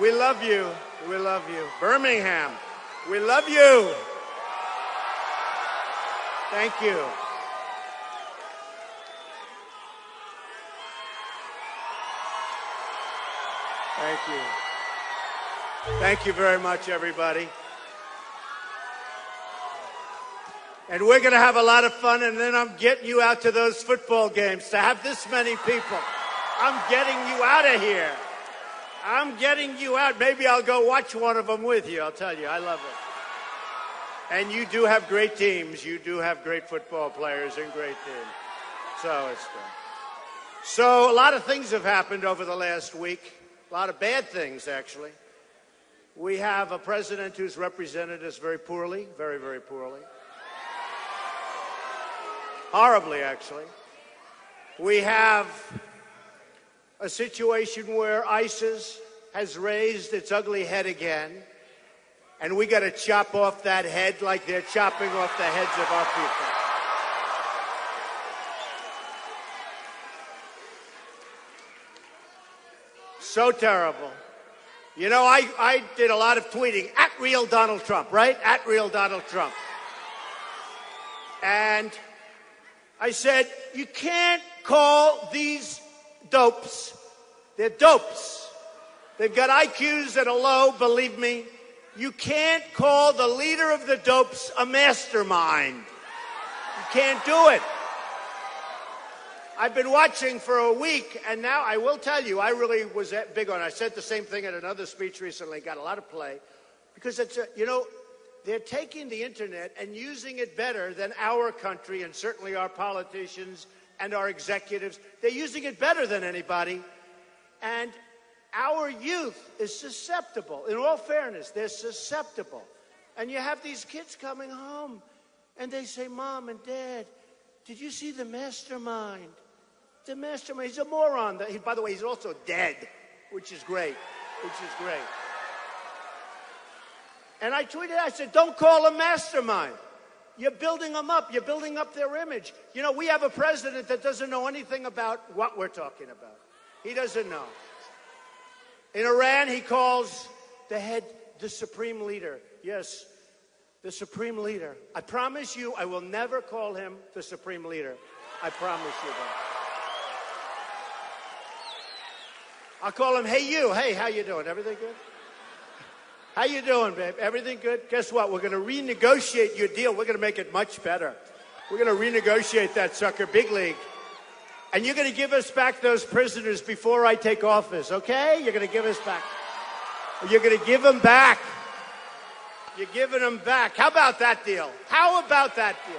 We love you. We love you. Birmingham, we love you. Thank you. Thank you. Thank you very much, everybody. And we're going to have a lot of fun, and then I'm getting you out to those football games. To have this many people, I'm getting you out of here. I'm getting you out. Maybe I'll go watch one of them with you. I'll tell you, I love it. And you do have great teams. You do have great football players and great teams. So it's good. So a lot of things have happened over the last week. A lot of bad things, actually. We have a president who's represented us very poorly, very, very poorly. Horribly, actually. We have a situation where ISIS has raised its ugly head again, and we got to chop off that head like they're chopping off the heads of our people. So terrible. You know, I did a lot of tweeting at real Donald Trump, right? At real Donald Trump. And I said, you can't call these dopes. They're dopes. They've got IQs that are low, believe me. You can't call the leader of the dopes a mastermind. You can't do it. I've been watching for a week, and now I will tell you, I really was big on it. I said the same thing at another speech recently, got a lot of play, because it's, they're taking the internet and using it better than our country and certainly our politicians and our executives. They're using it better than anybody. And our youth is susceptible. In all fairness, they're susceptible. And you have these kids coming home, and they say, Mom and Dad, did you see the mastermind? The mastermind. He's a moron. By the way, he's also dead, which is great. And I tweeted, I said, don't call him mastermind. You're building them up. You're building up their image. You know, we have a president that doesn't know anything about what we're talking about. He doesn't know. In Iran, he calls the supreme leader. Yes, the supreme leader. I promise you, I will never call him the supreme leader. I promise you that. I'll call him, hey, you. Hey, how you doing? Everything good? How you doing, babe? Everything good? Guess what? We're going to renegotiate your deal. We're going to make it much better. We're going to renegotiate that sucker, big league. And you're going to give us back those prisoners before I take office, okay? You're going to give us back. You're going to give them back. You're giving them back. How about that deal? How about that deal?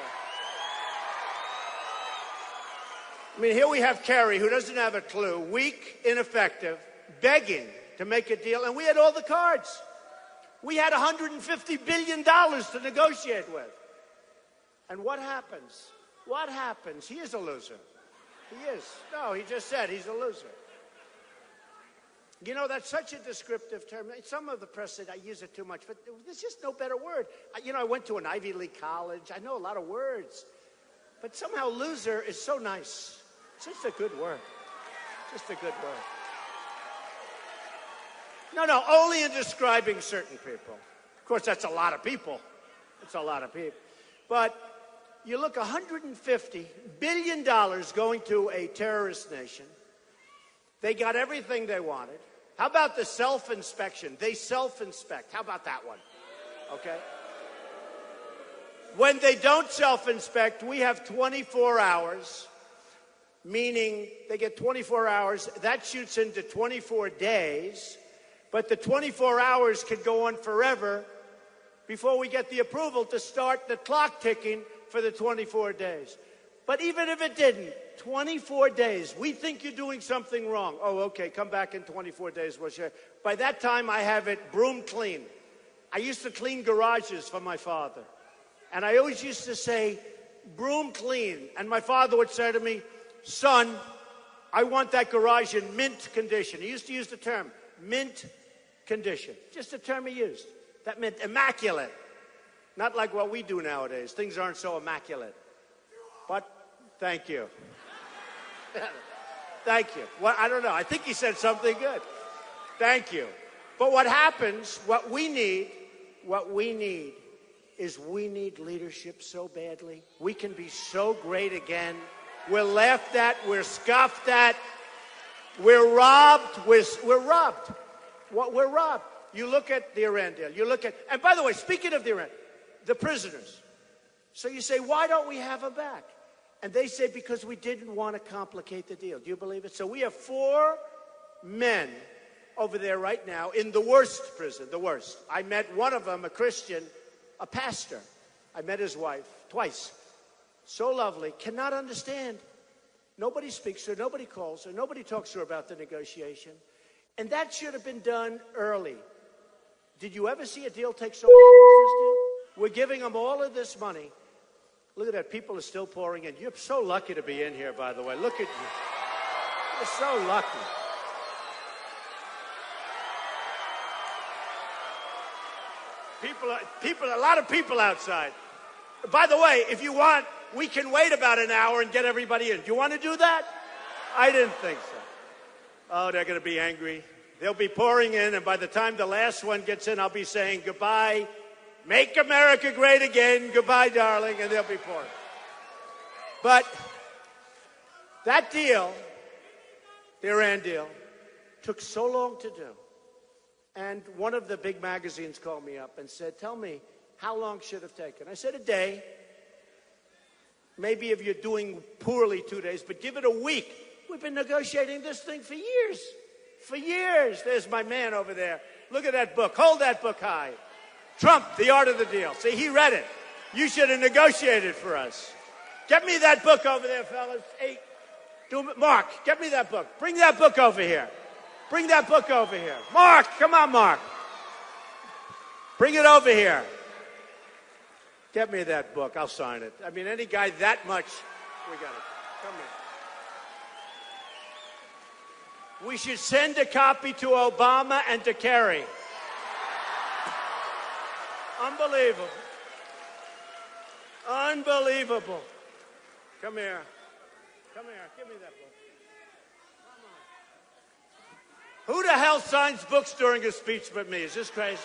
I mean, here we have Kerry, who doesn't have a clue, weak, ineffective, begging to make a deal, and we had all the cards. We had $150 billion to negotiate with. And what happens? What happens? He is a loser. He is. No, he just said he's a loser. You know, that's such a descriptive term. Some of the press said I use it too much, but there's just no better word. I went to an Ivy League college. I know a lot of words. But somehow loser is so nice. It's just a good word. Just a good word. No, only in describing certain people. Of course, that's a lot of people. It's a lot of people. But you look, $150 billion going to a terrorist nation. They got everything they wanted. How about the self-inspection? They self-inspect. How about that one? Okay. When they don't self-inspect, we have 24 hours, meaning they get 24 hours. That shoots into 24 days. But the 24 hours could go on forever before we get the approval to start the clock ticking for the 24 days. But even if it didn't, 24 days, we think you're doing something wrong. Oh, okay, come back in 24 days. We'll share. By that time, I have it broom clean. I used to clean garages for my father. And I always used to say, broom clean. And my father would say to me, son, I want that garage in mint condition. He used to use the term mint condition. Just a term he used. That meant immaculate. Not like what we do nowadays. Things aren't so immaculate. But thank you. Thank you. Well, I don't know. I think he said something good. Thank you. But what happens, what we need is we need leadership so badly. We can be so great again. We're laughed at. We're scoffed at. We're robbed. We're robbed. We're robbed. You look at the Iran deal. You look at, and by the way, speaking of the Iran, the prisoners. So you say, why don't we have them back? And they say, because we didn't want to complicate the deal. Do you believe it? So we have 4 men over there right now in the worst prison, the worst. I met one of them, a Christian, a pastor. I met his wife twice. So lovely. Cannot understand. Nobody speaks to her. Nobody calls her. Nobody talks to her about the negotiation. And that should have been done early. Did you ever see a deal take so long as this deal? We're giving them all of this money. Look at that. People are still pouring in. You're so lucky to be in here, by the way. Look at you. You're so lucky. A lot of people outside. By the way, if you want, we can wait about an hour and get everybody in. Do you want to do that? I didn't think so. Oh, they're going to be angry. They'll be pouring in, and by the time the last one gets in, I'll be saying goodbye. Make America great again. Goodbye, darling, and they'll be pouring. But that deal, the Iran deal, took so long to do. And one of the big magazines called me up and said, tell me, how long should it have taken? I said, a day. Maybe if you're doing poorly 2 days, but give it a week. We've been negotiating this thing for years. For years. There's my man over there. Look at that book. Hold that book high. Trump, The Art of the Deal. See, he read it. You should have negotiated for us. Get me that book over there, fellas. Hey, Mark, get me that book. Bring that book over here. Bring that book over here. Mark, come on, Mark. Bring it over here. Get me that book. I'll sign it. I mean, any guy that much, we got it. Come here. We should send a copy to Obama and to Kerry. Unbelievable. Unbelievable. Come here. Come here. Give me that book. Who the hell signs books during a speech but me? Is this crazy?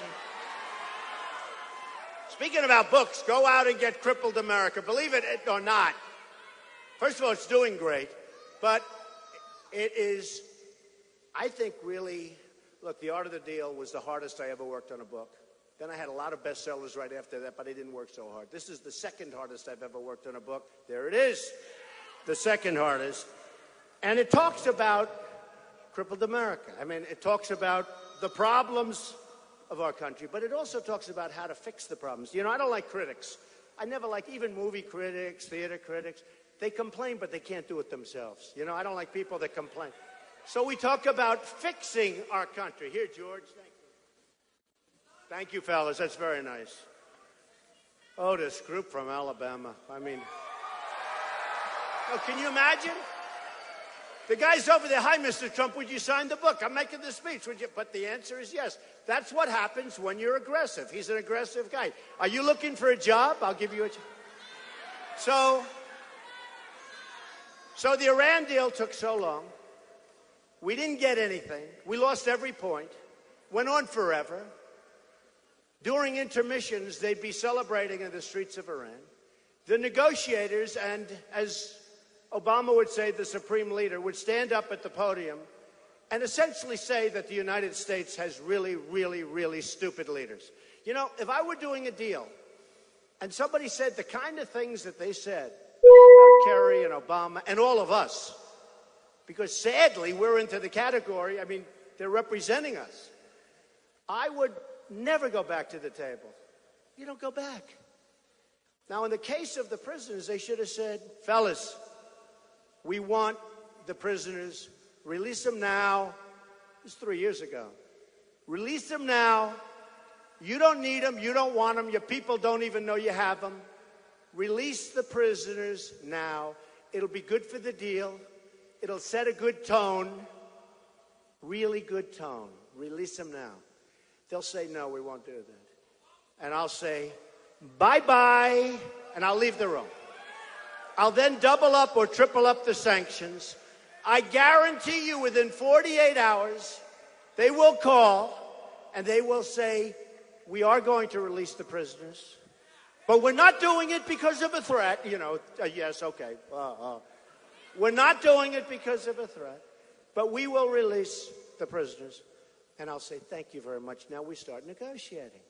Speaking about books, go out and get Crippled America. Believe it or not. First of all, it's doing great. But it is, I think, really, look, The Art of the Deal was the hardest I ever worked on a book. Then I had a lot of bestsellers right after that, but I didn't work so hard. This is the second hardest I've ever worked on a book. There it is. The second hardest. And it talks about Crippled America. I mean, it talks about the problems of our country, but it also talks about how to fix the problems. You know, I don't like critics. I never like even movie critics, theater critics. They complain, but they can't do it themselves. You know, I don't like people that complain. So we talk about fixing our country. Here, George, thank you. Thank you, fellas. That's very nice. Oh, this group from Alabama. I mean, oh, can you imagine? The guy's over there, hi, Mr. Trump, would you sign the book? I'm making the speech, would you? But the answer is yes. That's what happens when you're aggressive. He's an aggressive guy. Are you looking for a job? I'll give you a job. So the Iran deal took so long. We didn't get anything. We lost every point. Went on forever. During intermissions, they'd be celebrating in the streets of Iran. The negotiators, and as Obama would say, the supreme leader, would stand up at the podium and essentially say that the United States has really, really, really stupid leaders. You know, if I were doing a deal and somebody said the kind of things that they said about Kerry and Obama and all of us, because sadly we're into the category, I mean, they're representing us, I would never go back to the table. You don't go back. Now, in the case of the prisoners, they should have said, fellas, we want the prisoners. Release them now. This is 3 years ago. Release them now. You don't need them. You don't want them. Your people don't even know you have them. Release the prisoners now. It'll be good for the deal. It'll set a good tone. Really good tone. Release them now. They'll say, no, we won't do that. And I'll say, bye-bye, and I'll leave the room. I'll then double up or triple up the sanctions. I guarantee you within 48 hours, they will call and they will say, we are going to release the prisoners, but we're not doing it because of a threat. Yes, okay. We're not doing it because of a threat, but we will release the prisoners. And I'll say, thank you very much. Now we start negotiating.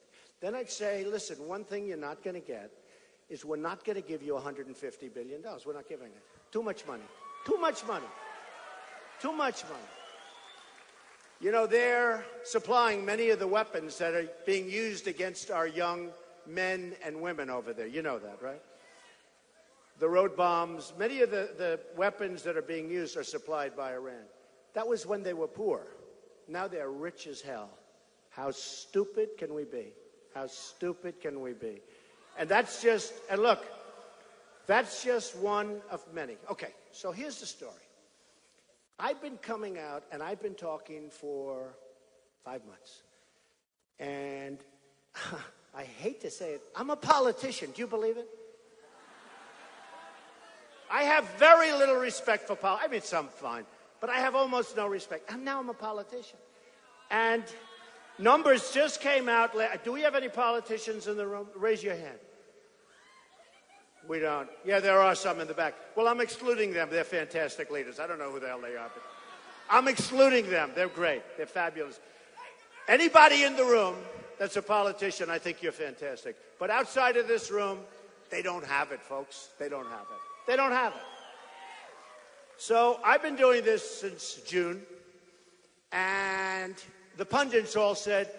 Then I'd say, listen, one thing you're not going to get is we're not going to give you $150 billion. We're not giving it. Too much money. Too much money. Too much money. They're supplying many of the weapons that are being used against our young men and women over there. You know that, right? The road bombs, many of the weapons that are being used are supplied by Iran. That was when they were poor. Now they're rich as hell. How stupid can we be? How stupid can we be? And that's just one of many. Okay, so here's the story. I've been coming out and I've been talking for 5 months. And I hate to say it, I'm a politician. Do you believe it? I have very little respect for politics. I mean, some fine, but I have almost no respect. And now I'm a politician. And numbers just came out. Do we have any politicians in the room? Raise your hand. We don't. Yeah, there are some in the back. Well, I'm excluding them. They're fantastic leaders. I don't know who the hell they are, but I'm excluding them. They're great. They're fabulous. Anybody in the room that's a politician, I think you're fantastic. But outside of this room, they don't have it, folks. They don't have it. They don't have it. So I've been doing this since June, and the pundits all said,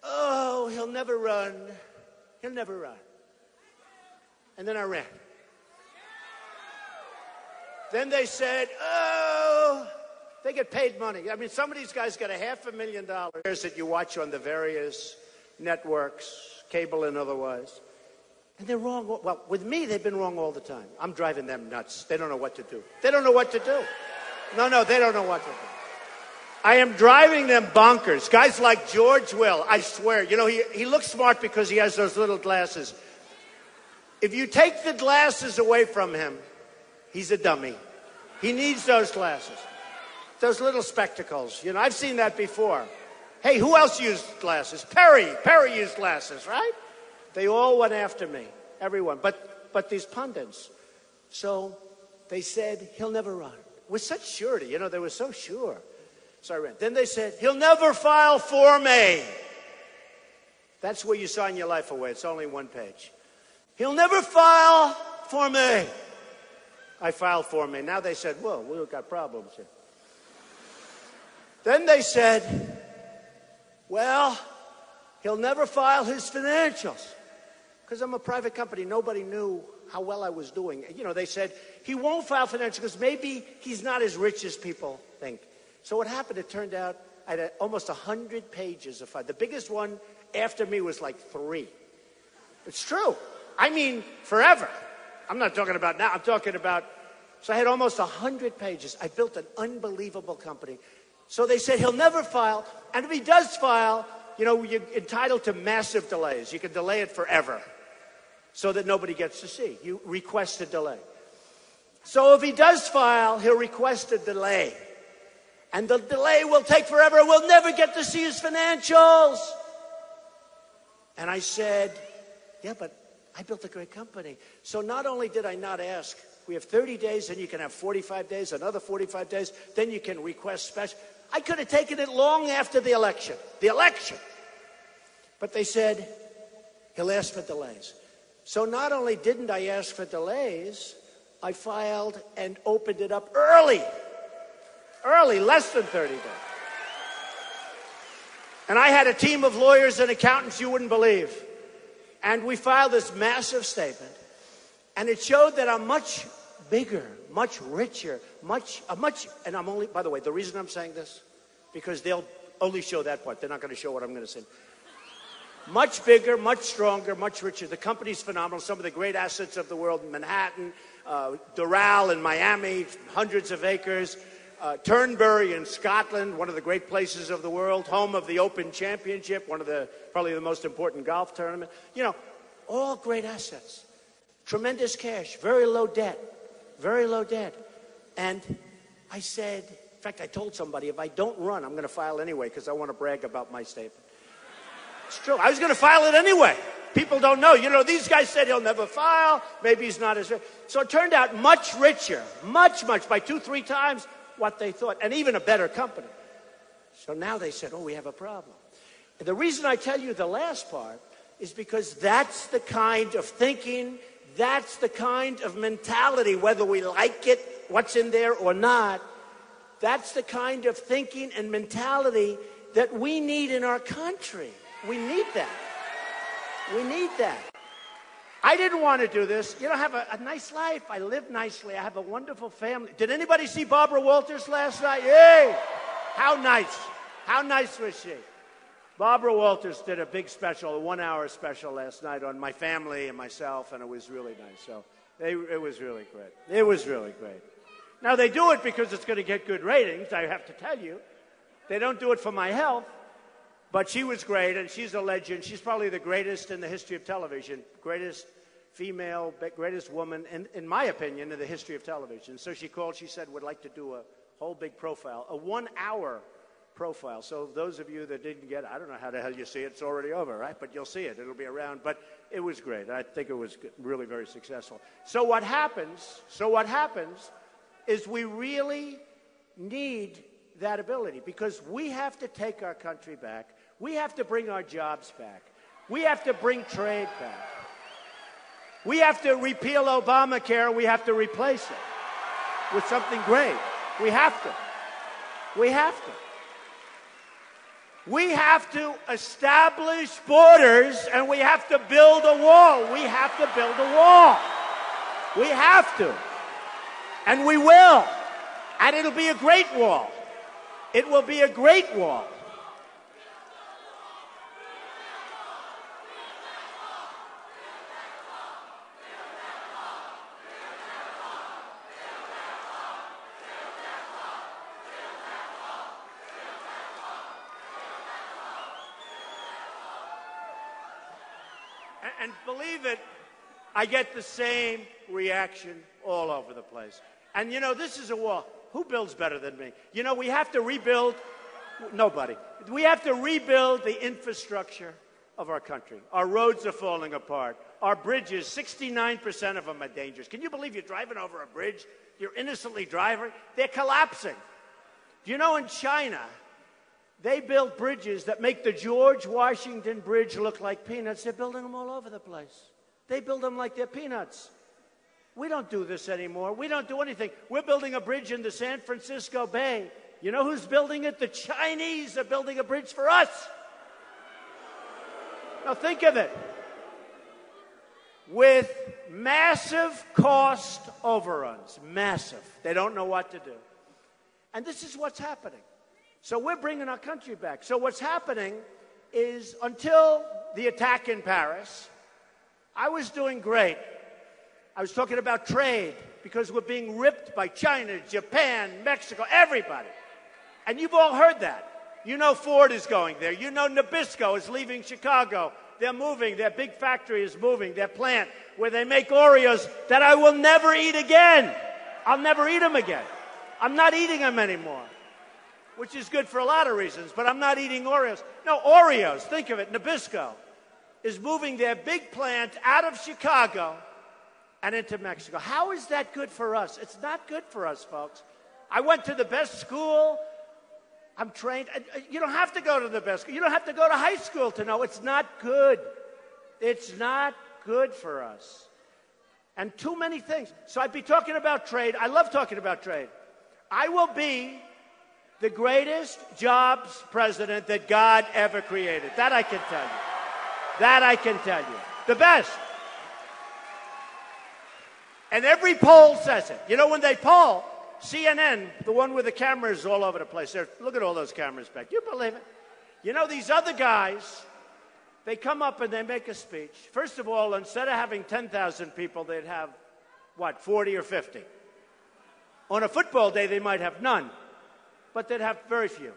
oh, he'll never run. He'll never run. And then I ran. Then they said, oh, they get paid money. I mean, some of these guys get $500,000 that you watch on the various networks, cable and otherwise. And they're wrong. Well, with me, they've been wrong all the time. I'm driving them nuts. They don't know what to do. They don't know what to do. No, they don't know what to do. I am driving them bonkers. Guys like George Will, I swear. He looks smart because he has those little glasses. If you take the glasses away from him, he's a dummy. He needs those glasses. Those little spectacles. I've seen that before. Hey, who else used glasses? Perry used glasses, right? They all went after me. Everyone. But these pundits. So they said, he'll never run. With such surety. They were so sure. So I ran. Then they said, he'll never file Form A. That's where you sign your life away. It's only one page. He'll never file Form A. I filed Form A. Now they said, whoa, we've got problems here. Then they said, well, he'll never file his financials. Because I'm a private company. Nobody knew how well I was doing. They said, he won't file financials because maybe he's not as rich as people think. So what happened, it turned out I had almost 100 pages of files. The biggest one after me was like 3. It's true. I mean, forever. I'm not talking about now. I'm talking about, so I had almost 100 pages. I built an unbelievable company. So they said, he'll never file. And if he does file, you're entitled to massive delays. You can delay it forever so that nobody gets to see. You request a delay. So if he does file, he'll request a delay. And the delay will take forever. We'll never get to see his financials. And I said, yeah, but I built a great company. So not only did I not ask, we have 30 days, then you can have 45 days, another 45 days, then you can request special. I could have taken it long after the election. The election. But they said, he'll ask for delays. So not only didn't I ask for delays, I filed and opened it up early. Early, less than 30 days. And I had a team of lawyers and accountants you wouldn't believe. And we filed this massive statement. And it showed that I'm much bigger, much richer, and I'm only, by the way, the reason I'm saying this, because they'll only show that part. They're not going to show what I'm going to say. Much bigger, much stronger, much richer. The company's phenomenal. Some of the great assets of the world, Manhattan, Doral in Miami, hundreds of acres. Turnberry in Scotland, one of the great places of the world, home of the Open Championship, probably the most important golf tournament. All great assets. Tremendous cash, very low debt. And I said, in fact, I told somebody, if I don't run, I'm going to file anyway because I want to brag about my statement. It's true. I was going to file it anyway. People don't know. You know, these guys said he'll never file. Maybe he's not as rich. So it turned out much richer, much, by 2-3 times what they thought, and even a better company. So now they said, oh, we have a problem. And the reason I tell you the last part is because that's the kind of thinking, that's the kind of mentality, whether we like it, what's in there or not, that's the kind of thinking and mentality that we need in our country. We need that. We need that. I didn't want to do this. You know, I have a nice life. I live nicely. I have a wonderful family. Did anybody see Barbara Walters last night? Yay! How nice. How nice was she? Barbara Walters did a big special, a 1-hour special last night on my family and myself, and it was really nice. So it was really great. It was really great. Now, they do it because it's going to get good ratings, I have to tell you. They don't do it for my health. But she was great, and she's a legend. She's probably the greatest in the history of television, greatest female, greatest woman, in my opinion, in the history of television. So she called, she said, would like to do a whole big profile, a 1-hour profile. So those of you that didn't get it, I don't know how the hell you see it. It's already over, right? But you'll see it. It'll be around. But it was great. I think it was really very successful. So what happens is we really need that ability, because we have to take our country back. We have to bring our jobs back. We have to bring trade back. We have to repeal Obamacare. We have to replace it with something great. We have to. We have to. We have to establish borders, and we have to build a wall. We have to build a wall. We have to. And we will. And it'll be a great wall. It will be a great wall. And believe it, I get the same reaction all over the place. And, you know, this is a wall. Who builds better than me? You know, we have to rebuild. Nobody. We have to rebuild the infrastructure of our country. Our roads are falling apart. Our bridges, 69% of them are dangerous. Can you believe you're driving over a bridge? You're innocently driving. They're collapsing. You know, in China, they built bridges that make the George Washington Bridge look like peanuts. They're building them all over the place. They build them like they're peanuts. We don't do this anymore. We don't do anything. We're building a bridge in the San Francisco Bay. You know who's building it? The Chinese are building a bridge for us. Now think of it. With massive cost overruns. Massive. They don't know what to do. And this is what's happening. So we're bringing our country back. So what's happening is, until the attack in Paris, I was doing great. I was talking about trade, because we're being ripped by China, Japan, Mexico, everybody. And you've all heard that. You know Ford is going there. You know Nabisco is leaving Chicago. They're moving. Their big factory is moving. Their plant where they make Oreos that I will never eat again. I'll never eat them again. I'm not eating them anymore, which is good for a lot of reasons, but I'm not eating Oreos. No, Oreos, think of it. Nabisco is moving their big plant out of Chicago and into Mexico. How is that good for us? It's not good for us, folks. I went to the best school. I'm trained. You don't have to go to the best school. You don't have to go to high school to know it's not good. It's not good for us. And too many things. So I'd be talking about trade. I love talking about trade. I will be the greatest jobs president that God ever created. That I can tell you. That I can tell you. The best. And every poll says it. You know, when they poll, CNN, the one with the cameras all over the place, look at all those cameras back. You believe it? You know, these other guys, they come up and they make a speech. First of all, instead of having 10,000 people, they'd have, 40 or 50. On a football day, they might have none, but they'd have very few.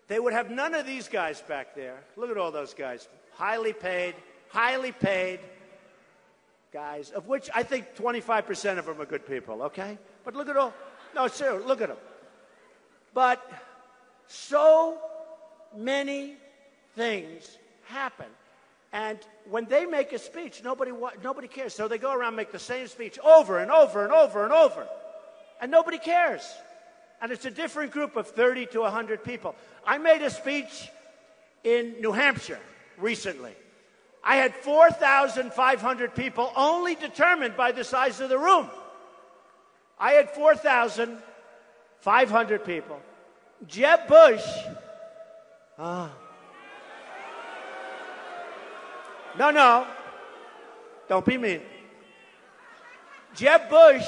They would have none of these guys back there. Look at all those guys. Highly paid guys, of which I think 25% of them are good people, okay? But look at all, no, seriously, look at them. But so many things happen. And when they make a speech, nobody cares. So they go around and make the same speech over and over and over and over. And nobody cares. And it's a different group of 30 to 100 people. I made a speech in New Hampshire recently. I had 4,500 people only determined by the size of the room. I had 4,500 people. Jeb Bush, no, don't be mean. Jeb Bush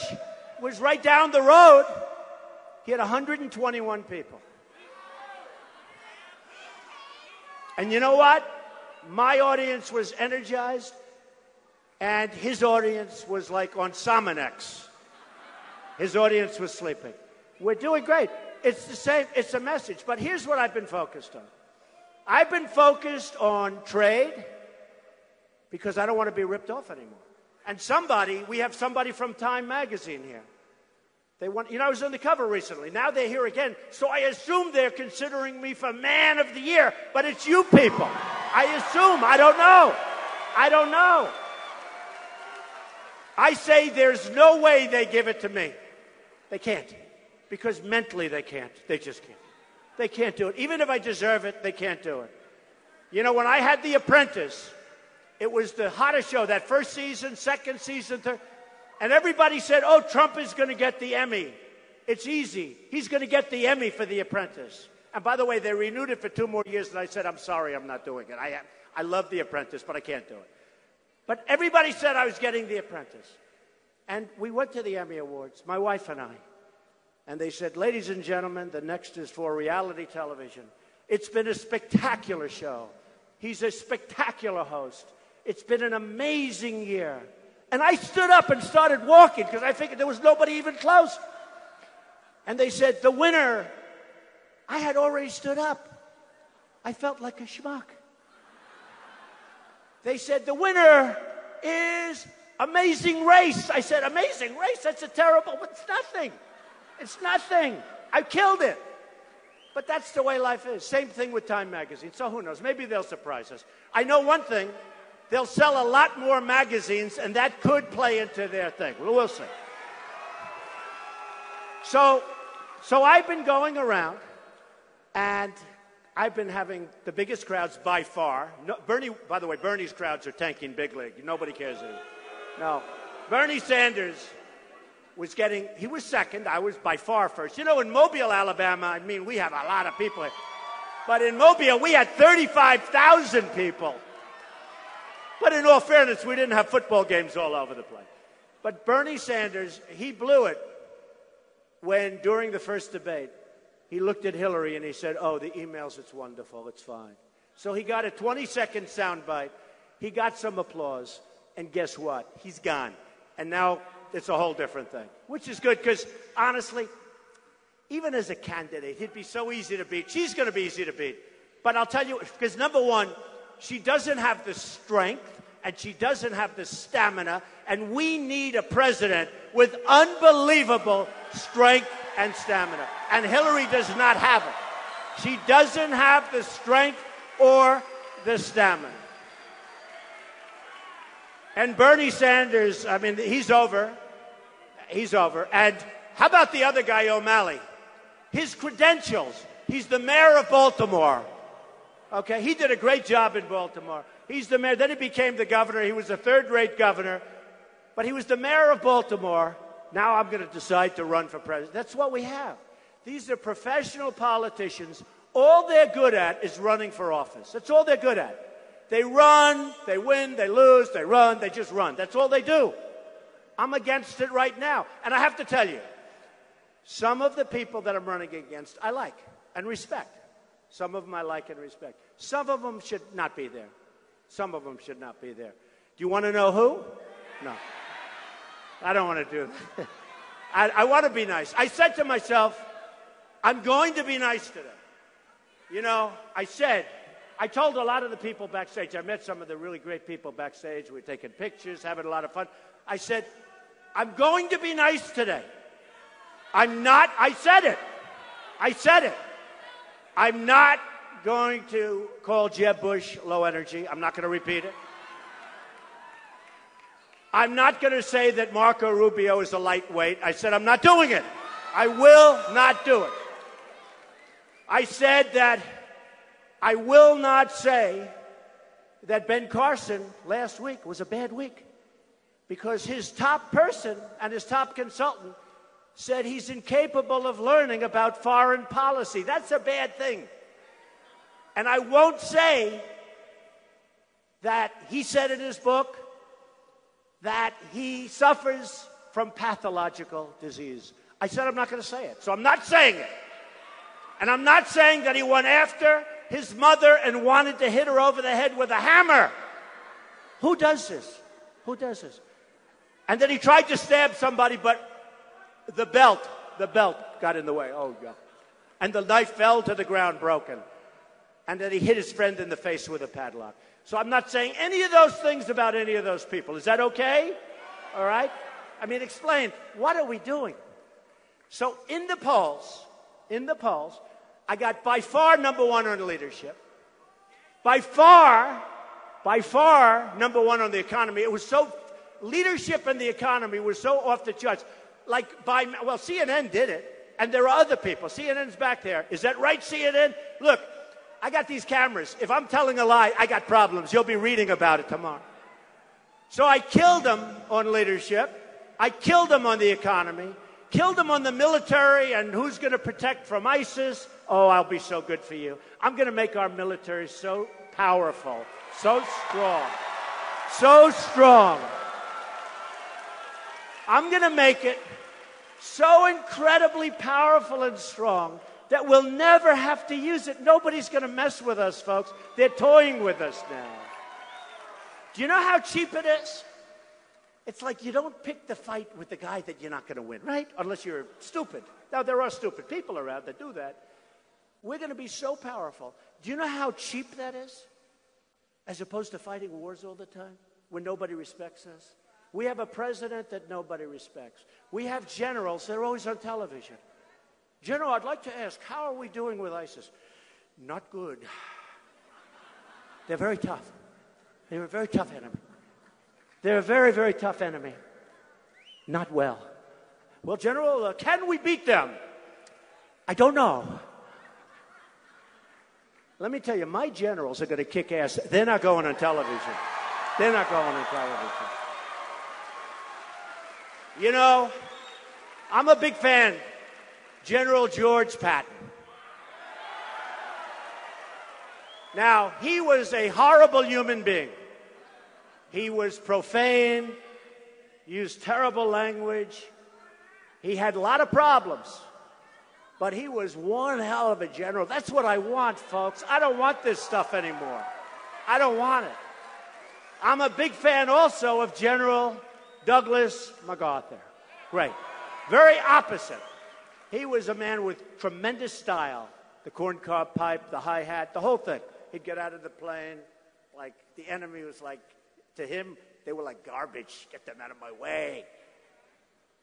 was right down the road. He had 121 people. And you know what? My audience was energized, and his audience was like on Sominex. His audience was sleeping. We're doing great. It's the same. It's a message. But here's what I've been focused on. I've been focused on trade because I don't want to be ripped off anymore. And we have somebody from Time magazine here. I was on the cover recently. Now they're here again. So I assume they're considering me for Man of the Year. But it's you people. I assume. I don't know. I say there's no way they give it to me. They can't. Because mentally they can't. They just can't. They can't do it. Even if I deserve it, they can't do it. You know, when I had The Apprentice, it was the hottest show. That first season, second season, third. And everybody said, oh, Trump is going to get the Emmy. It's easy. He's going to get the Emmy for The Apprentice. And by the way, they renewed it for 2 more years, and I said, I'm sorry, I'm not doing it. I love The Apprentice, but I can't do it. But everybody said I was getting The Apprentice. And we went to the Emmy Awards, my wife and I. And they said, ladies and gentlemen, the next is for reality television. It's been a spectacular show. He's a spectacular host. It's been an amazing year. And I stood up and started walking because I figured there was nobody even close. And they said, the winner. I had already stood up. I felt like a schmuck. They said, the winner is Amazing Race. I said, Amazing Race? That's a terrible, but it's nothing. It's nothing. I killed it. But that's the way life is. Same thing with Time magazine. So who knows? Maybe they'll surprise us. I know one thing. They'll sell a lot more magazines, and that could play into their thing. We'll see. So I've been going around, and I've been having the biggest crowds by far. No, by the way, Bernie's crowds are tanking big league. Nobody cares. No. Bernie Sanders he was second. I was by far first. You know, in Mobile, Alabama, we have a lot of people. But in Mobile, we had 35,000 people. But in all fairness, we didn't have football games all over the place. But Bernie Sanders, he blew it when, during the first debate, he looked at Hillary and he said, oh, the emails, it's wonderful, it's fine. So he got a 20-second soundbite. He got some applause. And guess what? He's gone. And now it's a whole different thing, which is good because, honestly, even as a candidate, he'd be so easy to beat. She's going to be easy to beat. But I'll tell you, because number one, she doesn't have the strength and she doesn't have the stamina, and we need a president with unbelievable strength and stamina. And Hillary does not have it. She doesn't have the strength or the stamina. And Bernie Sanders, he's over. He's over. And how about the other guy, O'Malley? His credentials. He's the mayor of Baltimore. Okay, he did a great job in Baltimore. He's the mayor. Then he became the governor. He was a third-rate governor. But he was the mayor of Baltimore. Now I'm going to decide to run for president. That's what we have. These are professional politicians. All they're good at is running for office. That's all they're good at. They run, they win, they lose, they run, they just run. That's all they do. I'm against it right now. And I have to tell you, some of the people that I'm running against, I like and respect. Some of them I like and respect. Some of them should not be there. Some of them should not be there. Do you want to know who? No. I don't want to do that. I want to be nice. I said to myself, I'm going to be nice today. You know, I told a lot of the people backstage, I met some of the really great people backstage. We were taking pictures, having a lot of fun. I said, I'm going to be nice today. I said it. I'm not going to call Jeb Bush low energy. I'm not going to repeat it. I'm not going to say that Marco Rubio is a lightweight. I said I'm not doing it. I will not do it. I said that I will not say that Ben Carson last week was a bad week because his top person and his top consultant said he's incapable of learning about foreign policy. That's a bad thing. And I won't say that he said in his book that he suffers from pathological disease. I said I'm not going to say it, so I'm not saying it. And I'm not saying that he went after his mother and wanted to hit her over the head with a hammer. Who does this? Who does this? And then he tried to stab somebody, but the belt got in the way. Oh, God. And the knife fell to the ground broken. And then he hit his friend in the face with a padlock. So I'm not saying any of those things about any of those people. Is that okay? All right? I mean, explain. What are we doing? So in the polls, I got by far number one on leadership. By far number one on the economy. It was so, leadership and the economy were so off the charts. Well, CNN did it, and there are other people. CNN's back there. Is that right, CNN? Look, I got these cameras. If I'm telling a lie, I got problems. You'll be reading about it tomorrow. So I killed them on leadership. I killed them on the economy. Killed them on the military and who's going to protect from ISIS. Oh, I'll be so good for you. I'm going to make our military so powerful, so strong, so strong. I'm going to make it so incredibly powerful and strong that we'll never have to use it. Nobody's going to mess with us, folks. They're toying with us now. Do you know how cheap it is? It's like you don't pick the fight with the guy that you're not going to win, right? Unless you're stupid. Now, there are stupid people around that do that. We're going to be so powerful. Do you know how cheap that is? As opposed to fighting wars all the time when nobody respects us. We have a president that nobody respects. We have generals that are always on television. General, I'd like to ask, how are we doing with ISIS? Not good. They're very tough. They're a very tough enemy. They're a very, very tough enemy. Not well. Well, General, can we beat them? I don't know. Let me tell you, my generals are going to kick ass. They're not going on television. They're not going on television. You know, I'm a big fan. General George Patton. Now, he was a horrible human being. He was profane, used terrible language. He had a lot of problems. But he was one hell of a general. That's what I want, folks. I don't want this stuff anymore. I don't want it. I'm a big fan also of General Douglas MacArthur. Great. Very opposite. He was a man with tremendous style. The corncob pipe, the hi-hat, the whole thing. He'd get out of the plane like the enemy was like, to him, they were like garbage. Get them out of my way.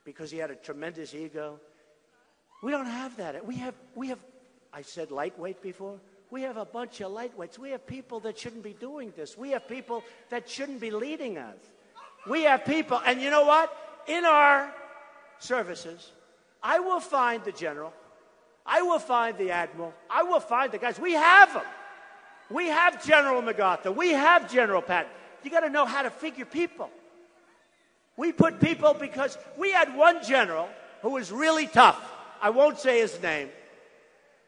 Because he had a tremendous ego. We don't have that. We have, I said lightweight before. We have a bunch of lightweights. We have people that shouldn't be doing this. We have people that shouldn't be leading us. We have people, and you know what? In our services, I will find the general. I will find the admiral. I will find the guys. We have them. We have General MacArthur. We have General Patton. You got to know how to figure people. We put people because we had one general who was really tough. I won't say his name.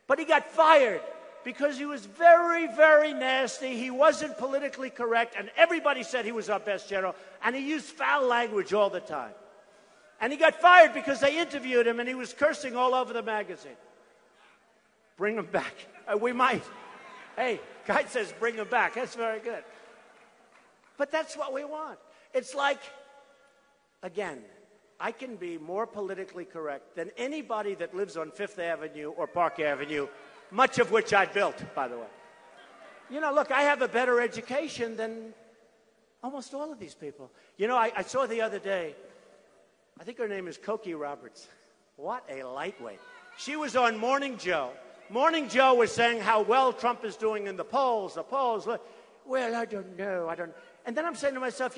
But he got fired because he was very, very nasty. He wasn't politically correct. And everybody said he was our best general. And he used foul language all the time. And he got fired because they interviewed him and he was cursing all over the magazine. Bring him back. We might. Hey, guy says bring him back. That's very good. But that's what we want. It's like, again, I can be more politically correct than anybody that lives on Fifth Avenue or Park Avenue, much of which I built, by the way. You know, look, I have a better education than almost all of these people. You know, I saw the other day, I think her name is Cokie Roberts. What a lightweight. She was on Morning Joe. Morning Joe was saying how well Trump is doing in the polls. Well, I don't know. And then I'm saying to myself,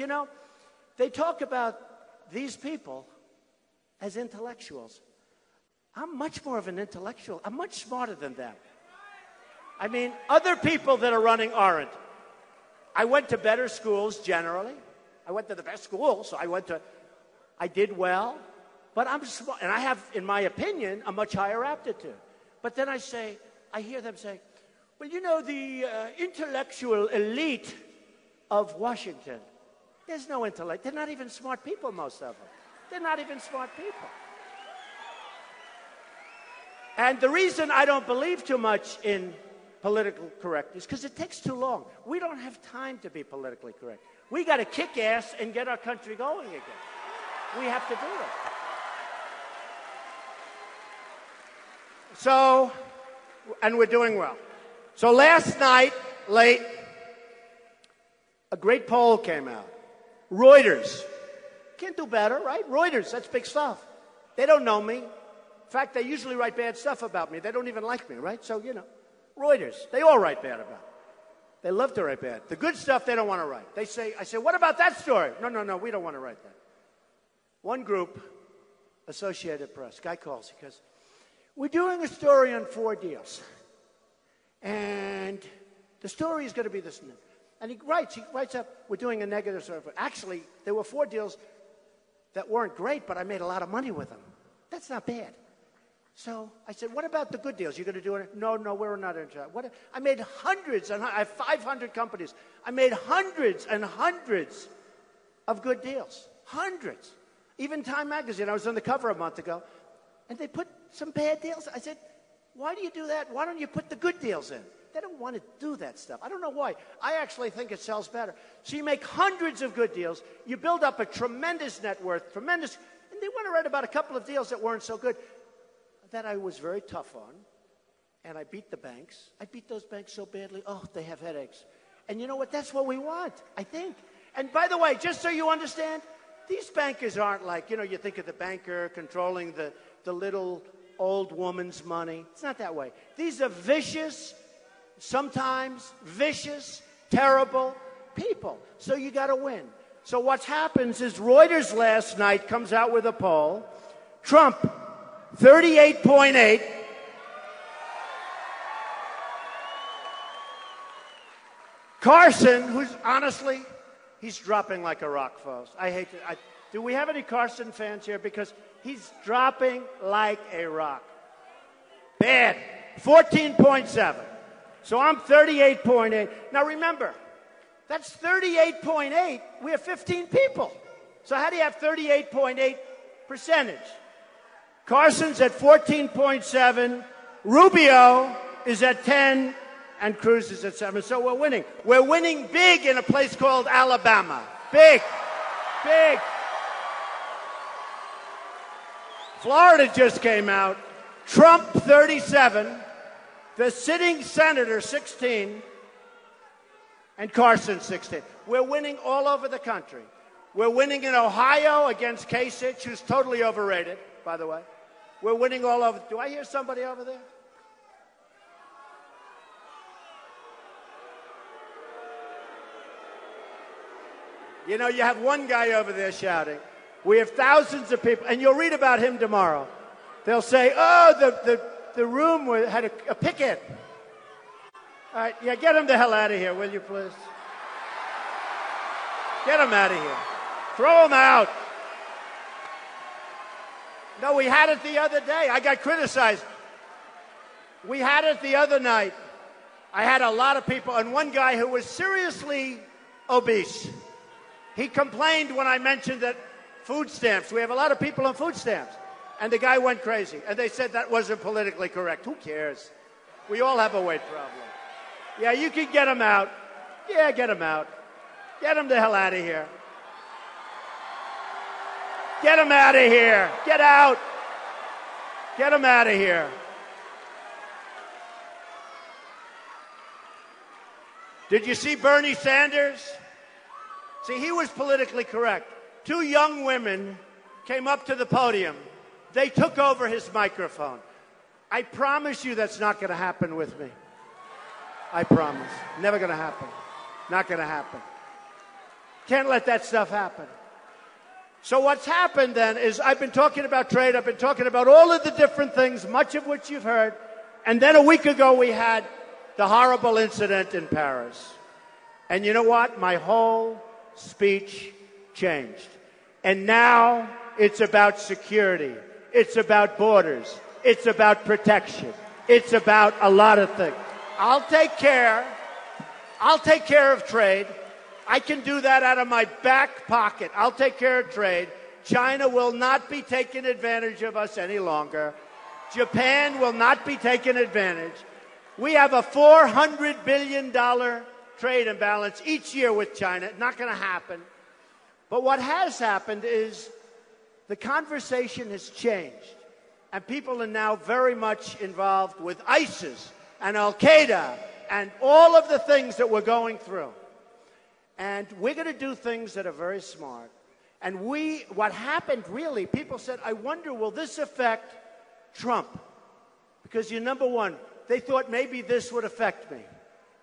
they talk about these people as intellectuals. I'm much more of an intellectual. I'm much smarter than them. I mean, other people that are running aren't. I went to better schools generally. I went to the best schools, so I did well. But I'm smart, and I have, in my opinion, a much higher aptitude. But then I hear them say, well, the intellectual elite of Washington, there's no intellect. They're not even smart people, most of them. They're not even smart people. And the reason I don't believe too much in political correctness is because it takes too long. We don't have time to be politically correct. We got to kick ass and get our country going again. We have to do it. So, and we're doing well. So last night, late, a great poll came out. Reuters. Can't do better, right? Reuters, that's big stuff. They don't know me. In fact, they usually write bad stuff about me. They don't even like me, right? So, Reuters, they all write bad about me. They love to write bad. The good stuff they don't want to write. I say, what about that story? No, we don't want to write that. One group, Associated Press, guy calls, he goes, we're doing a story on 4 deals. And the story is going to be this. And he writes up, we're doing a negative story. Actually, there were 4 deals that weren't great, but I made a lot of money with them. That's not bad. So I said, what about the good deals? You're going to do it? No, we're not interested. I made hundreds, and I have 500 companies. I made hundreds and hundreds of good deals. Hundreds. Even Time Magazine, I was on the cover a month ago, and they put some bad deals. I said, why do you do that? Why don't you put the good deals in? They don't want to do that stuff. I don't know why. I actually think it sells better. So you make hundreds of good deals. You build up a tremendous net worth, and they want to write about a couple of deals that weren't so good that I was very tough on, and I beat the banks. I beat those banks so badly. Oh, they have headaches. And you know what? That's what we want, I think. And by the way, just so you understand, these bankers aren't like, you think of the banker controlling the little old woman's money. It's not that way. These are vicious, sometimes vicious, terrible people. So you got to win. So what happens is Reuters last night comes out with a poll. Trump, 38.8. Carson, who's honestly, he's dropping like a rock, folks. Do we have any Carson fans here? Because he's dropping like a rock. Bad. 14.7. So I'm 38.8. Now remember, that's 38.8. We have 15 people. So how do you have 38.8 percentage? Carson's at 14.7. Rubio is at 10. And Cruz is at 7. So we're winning. We're winning big in a place called Alabama. Big. Big. Florida just came out. Trump, 37. The sitting senator, 16. And Carson, 16. We're winning all over the country. We're winning in Ohio against Kasich, who's totally overrated, by the way. We're winning all over. Do I hear somebody over there? You have one guy over there shouting. We have thousands of people, and you'll read about him tomorrow. They'll say, oh, the room had a picket. All right, yeah, get him the hell out of here, will you, please? Get him out of here. Throw him out. No, we had it the other day. I got criticized. We had it the other night. I had a lot of people, and one guy who was seriously obese. He complained when I mentioned that food stamps, we have a lot of people on food stamps. And the guy went crazy. And they said that wasn't politically correct. Who cares? We all have a weight problem. Yeah, you can get him out. Yeah, get him out. Get him the hell out of here. Get him out of here. Get out. Get him out of here. Did you see Bernie Sanders? See, he was politically correct. 2 young women came up to the podium. They took over his microphone. I promise you that's not going to happen with me. I promise. Never going to happen. Not going to happen. Can't let that stuff happen. So what's happened then is I've been talking about trade. I've been talking about all of the different things, much of which you've heard. And then a week ago we had the horrible incident in Paris. And you know what? My whole speech changed. And now it's about security. It's about borders. It's about protection. It's about a lot of things. I'll take care of trade. I can do that out of my back pocket. I'll take care of trade. China will not be taking advantage of us any longer. Japan will not be taking advantage. We have a $400 billion trade imbalance each year with China. Not going to happen. But what has happened is the conversation has changed. And people are now very much involved with ISIS and Al-Qaeda and all of the things that we're going through. And we're going to do things that are very smart. And what happened really, people said, I wonder, will this affect Trump? Because number one, they thought maybe this would affect me.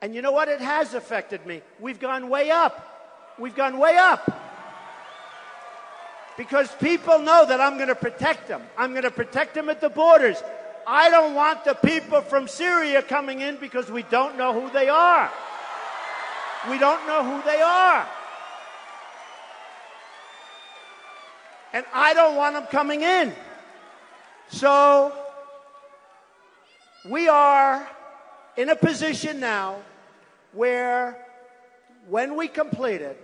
And you know what? It has affected me. We've gone way up. We've gone way up. Because people know that I'm going to protect them. I'm going to protect them at the borders. I don't want the people from Syria coming in because we don't know who they are. We don't know who they are. And I don't want them coming in. So we are in a position now where when we complete it,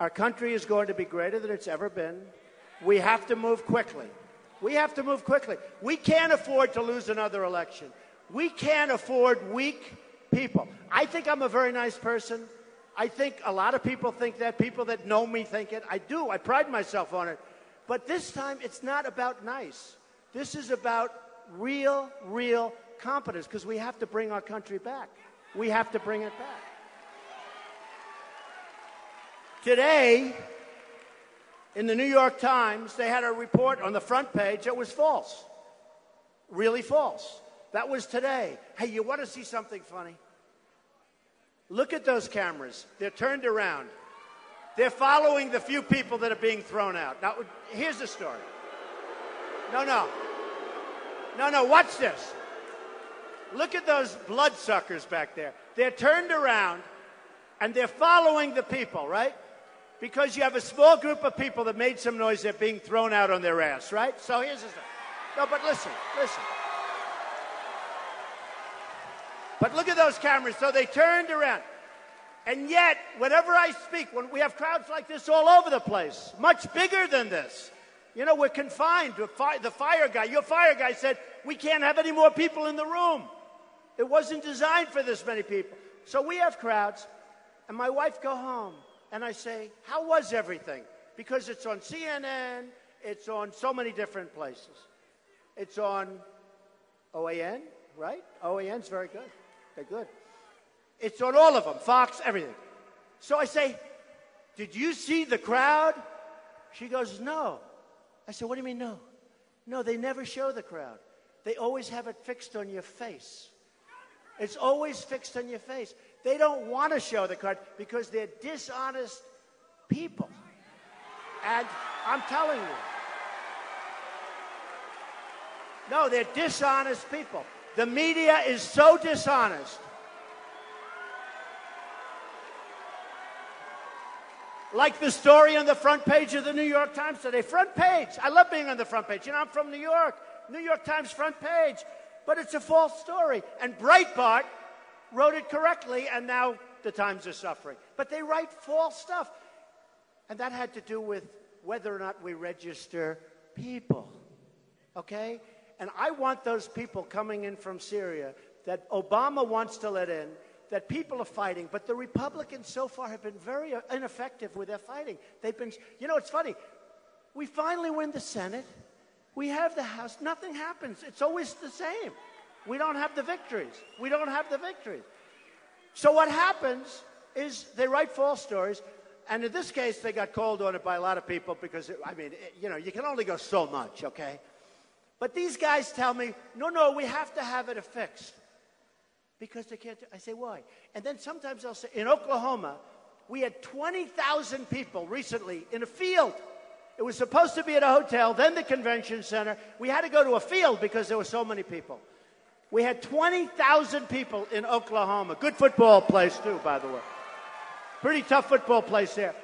our country is going to be greater than it's ever been. We have to move quickly. We have to move quickly. We can't afford to lose another election. We can't afford weak people. I think I'm a very nice person. I think a lot of people think that. People that know me think it. I do. I pride myself on it. But this time, it's not about nice. This is about real competence, because we have to bring our country back. We have to bring it back. Today, in the New York Times, they had a report on the front page that was false. Really false. That was today. Hey, you want to see something funny? Look at those cameras. They're turned around. They're following the few people that are being thrown out. Now, here's the story. No, watch this. Look at those bloodsuckers back there. They're turned around, and they're following the people, right? Because you have a small group of people that made some noise, they're being thrown out on their ass, right? So here's the story. No, but listen. But look at those cameras. So they turned around. And yet, whenever I speak, when we have crowds like this all over the place, much bigger than this, you know, we're confined. The fire guy, your fire guy said, we can't have any more people in the room. It wasn't designed for this many people. So we have crowds, and my wife go home, and I say, how was everything? Because it's on CNN, it's on so many different places. It's on OAN, right? OAN's very good. They're good. It's on all of them, Fox, everything. So I say, did you see the crowd? She goes, no. I said, what do you mean no? No, they never show the crowd. They always have it fixed on your face. It's always fixed on your face. They don't want to show the crowd because they're dishonest people. And I'm telling you. No, they're dishonest people. The media is so dishonest. Like the story on the front page of the New York Times today. Front page. I love being on the front page. You know, I'm from New York. New York Times front page. But it's a false story. And Breitbart wrote it correctly, and now the Times are suffering. But they write false stuff. And that had to do with whether or not we register people. Okay? And I want those people coming in from Syria that Obama wants to let in, that people are fighting, but the Republicans so far have been very ineffective with their fighting. They've been, you know, it's funny. We finally win the Senate. We have the House. Nothing happens. It's always the same. We don't have the victories. We don't have the victories. So what happens is they write false stories, and in this case, they got called on it by a lot of people because, you know, you can only go so much, okay? But these guys tell me, no, we have to have it affixed. Because they can't. I say, why? And then sometimes I'll say, in Oklahoma, we had 20,000 people recently in a field. It was supposed to be at a hotel, then the convention center. We had to go to a field because there were so many people. We had 20,000 people in Oklahoma. Good football place, too, by the way. Pretty tough football place there.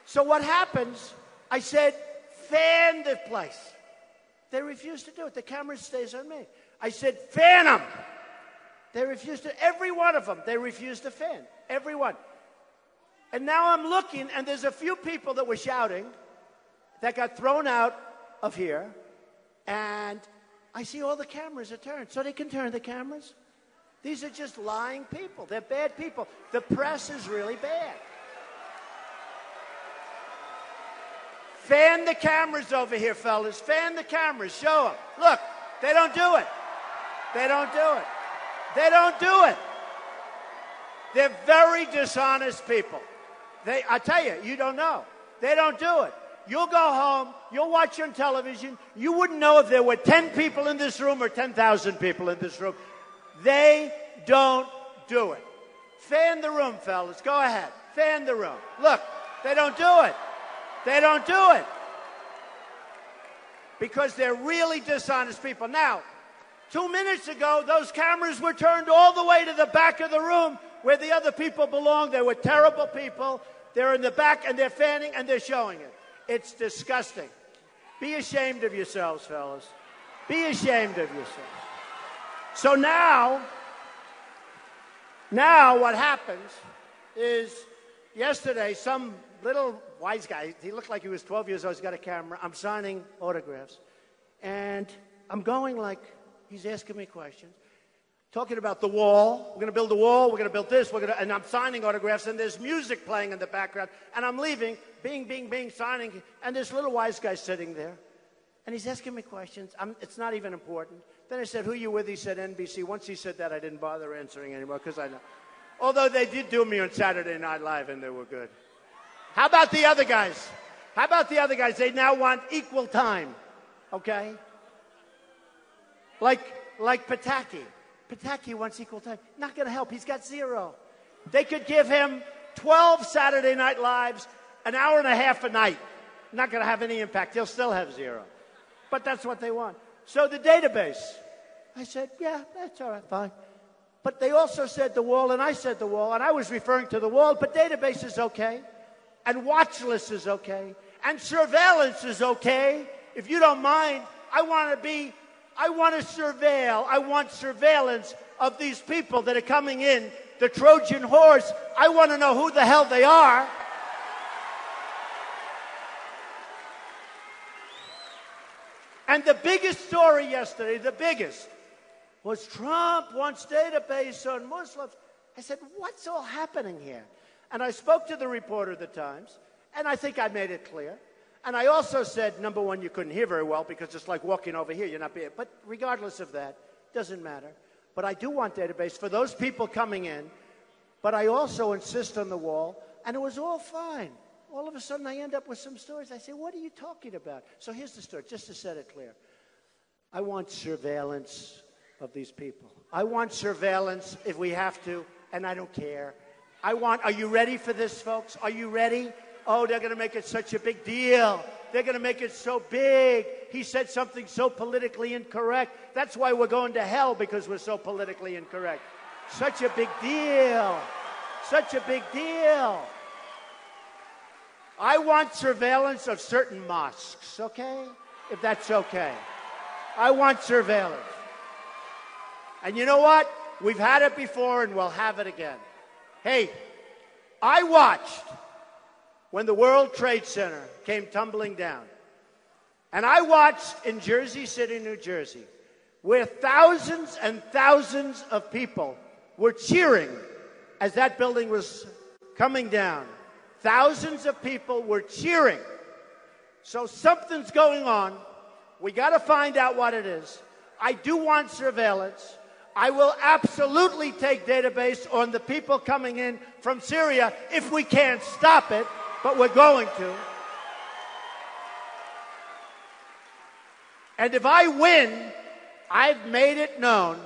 So what happens, I said, fan the place. They refused to do it. The camera stays on me. I said, fan them. They refused to. Every one of them, they refused to fan. Every one. And now I'm looking, and there's a few people that were shouting that got thrown out of here. And I see all the cameras are turned. So they can turn the cameras. These are just lying people. They're bad people. The press is really bad. Fan the cameras over here, fellas. Fan the cameras. Show them. Look, they don't do it. They don't do it. They don't do it. They're very dishonest people. I tell you, you don't know. They don't do it. You'll go home, you'll watch on television, you wouldn't know if there were 10 people in this room or 10,000 people in this room. They don't do it. Fan the room, fellas. Go ahead. Fan the room. Look, they don't do it. They don't do it. Because they're really dishonest people. Now, 2 minutes ago, those cameras were turned all the way to the back of the room where the other people belong. They were terrible people. They're in the back, and they're fanning, and they're showing it. It's disgusting. Be ashamed of yourselves, fellas. Be ashamed of yourselves. So now what happens is yesterday, some little wise guy, he looked like he was 12 years old, he's got a camera. I'm signing autographs. And I'm going like, he's asking me questions. Talking about the wall. We're going to build a wall. We're going to build this. And I'm signing autographs, and there's music playing in the background. And I'm leaving, bing, bing, bing, signing. And this little wise guy sitting there. And he's asking me questions. It's not even important. Then I said, who are you with? He said, NBC. Once he said that, I didn't bother answering anymore because I know. Although they did do me on Saturday Night Live, and they were good. How about the other guys? How about the other guys? They now want equal time. Okay? Like Pataki. Pataki wants equal time. Not going to help. He's got 0. They could give him 12 Saturday Night Lives, an hour and a half a night. Not going to have any impact. He'll still have 0. But that's what they want. So the database. I said, yeah, that's all right, fine. But they also said the wall, and I said the wall, and I was referring to the wall, but database is okay. And watch list is okay. And surveillance is okay. If you don't mind, I want to surveil. I want surveillance of these people that are coming in, the Trojan horse. I want to know who the hell they are. And the biggest story yesterday, the biggest, was Trump wants database on Muslims. I said, what's all happening here? And I spoke to the reporter of the Times, and I think I made it clear. And I also said, number one, you couldn't hear very well because it's like walking over here. You're not being. But regardless of that, doesn't matter. But I do want database for those people coming in. But I also insist on the wall. And it was all fine. All of a sudden, I end up with some stories. I say, what are you talking about? So here's the story, just to set it clear. I want surveillance of these people. I want surveillance if we have to, and I don't care. Are you ready for this, folks? Are you ready? Oh, they're going to make it such a big deal. They're going to make it so big. He said something so politically incorrect. That's why we're going to hell, because we're so politically incorrect. Such a big deal. Such a big deal. I want surveillance of certain mosques, okay? If that's okay. I want surveillance. And you know what? We've had it before, and we'll have it again. Hey, I watched when the World Trade Center came tumbling down. And I watched in Jersey City, New Jersey, where thousands and thousands of people were cheering as that building was coming down. Thousands of people were cheering. So something's going on. We got to find out what it is. I do want surveillance. I will absolutely take database on the people coming in from Syria if we can't stop it, but we're going to. And if I win, I've made it known,